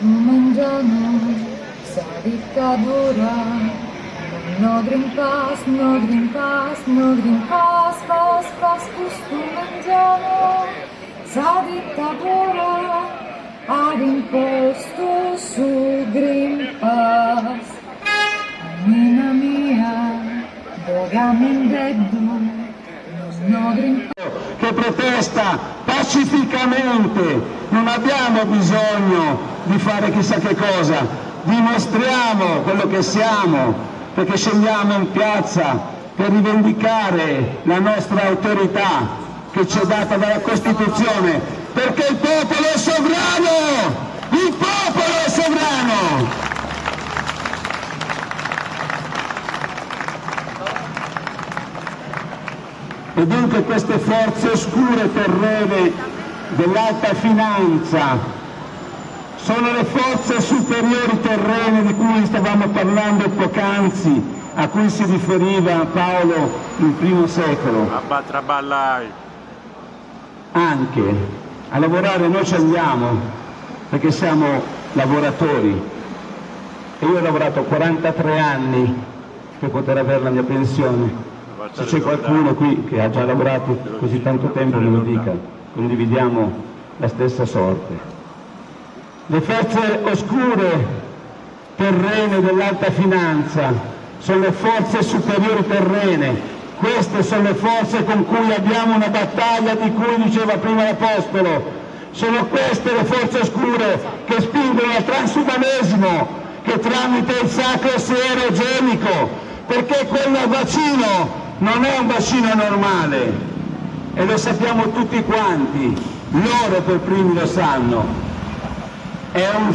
Mangiano sa dittadura, no Green Pass, no Green Pass, no Green Pass, pass, pass, questo mangiano sa dittadura, ad imposto su Green Pass. Nina mia, dogami in deddo, no Green Pass. Che protesta pacificamente, non abbiamo bisogno di fare chissà che cosa, dimostriamo quello che siamo, perché scendiamo in piazza per rivendicare la nostra autorità che ci è data dalla Costituzione, perché il popolo è sovrano! Il popolo è sovrano! E dunque queste forze oscure terrene dell'alta finanza sono le forze superiori terrene di cui stavamo parlando poc'anzi, a cui si riferiva Paolo nel primo secolo. A traballare. Anche a lavorare noi ci andiamo perché siamo lavoratori e io ho lavorato 43 anni per poter avere la mia pensione. Se c'è qualcuno qui che ha già lavorato così tanto tempo me lo dica, condividiamo la stessa sorte. Le forze oscure terrene dell'alta finanza sono le forze superiori terrene, queste sono le forze con cui abbiamo una battaglia di cui diceva prima l'Apostolo, sono queste le forze oscure che spingono al transumanesimo, che tramite il sacro siero eugenico, perché quel vaccino non è un vaccino normale e lo sappiamo tutti quanti, loro per primi lo sanno, è una